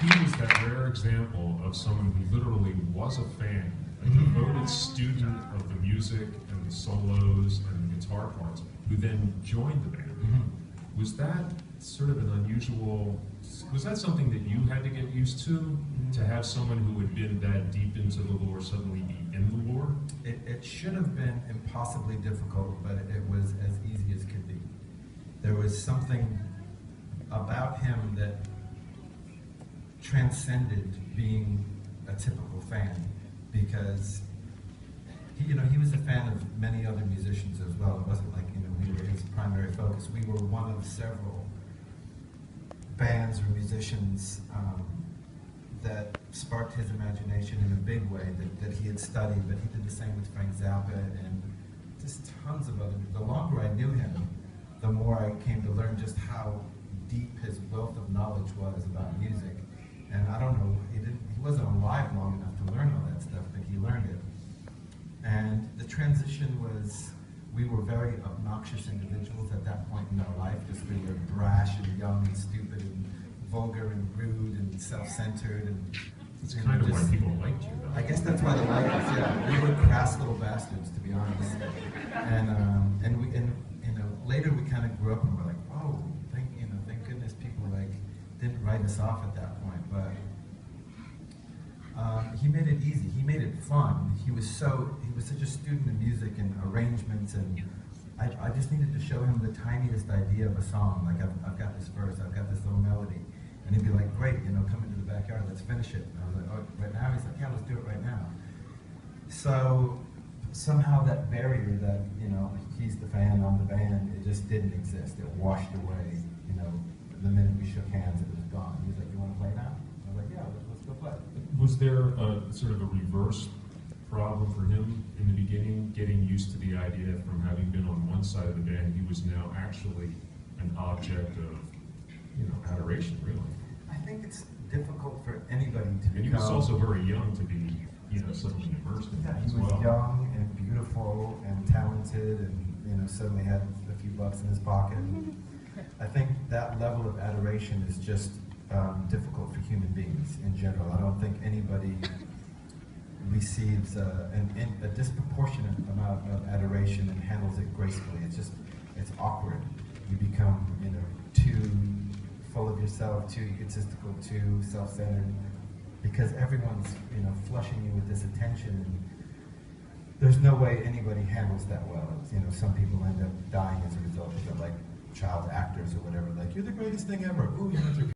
he was that rare example of someone who literally was a fan, a devoted student of the music and the solos and the guitar parts, who then joined the band. Was that sort of an unusual, was that something that you had to get used to have someone who had been that deep into the lore suddenly be in the lore? It should have been impossibly difficult, but it was as easy as could be. There was something about him that transcended being a typical fan, because he was a fan of many other musicians as well. It wasn't like we were his primary focus. We were one of several bands or musicians that sparked his imagination in a big way that he had studied, but he did the same with Frank Zappa and just tons of other. The longer I knew him, the more I came to learn just how deep his wealth of knowledge was about music. And I don't know, he wasn't alive long enough to learn all that stuff, but he learned it. And the transition was, we were very obnoxious individuals at that point in our life, just we were brash and young and stupid and vulgar and rude and self-centered. And it's kind of why people liked you, though. I guess that's why they liked us, yeah. We were crass little bastards, to be honest. And later we kind of grew up and were like, whoa, thank goodness people didn't write us off at that point. But he made it easy. He made it fun. He was such a student of music and arrangements, and I just needed to show him the tiniest idea of a song. Like I've got this verse, I've got this little melody, and he'd be like, "Great, come into the backyard, let's finish it." And I was like, "Oh, right now?" He's like, "Yeah, let's do it right now." So somehow that barrier that he's the fan, I'm the band, it just didn't exist. It washed away. The minute we shook hands, it was gone. He was like, "You want to play now?" I was like, "Yeah, let's go play." Was there sort of a reverse problem for him in the beginning, getting used to the idea from having been on one side of the band, he was now actually an object of, adoration, really? I think it's difficult for anybody to And he was also very young to be, suddenly immersed in that as well. He was young and beautiful and talented and, suddenly had a few bucks in his pocket. I think that level of adoration is just difficult for human beings in general. I don't think anybody receives a disproportionate amount of adoration and handles it gracefully. It's awkward. You become, too full of yourself, too egotistical, too self-centered, because everyone's, flushing you with this attention. And there's no way anybody handles that well. Some people end up dying as a result of it, like child actors or whatever. Like, you're the greatest thing ever. Ooh,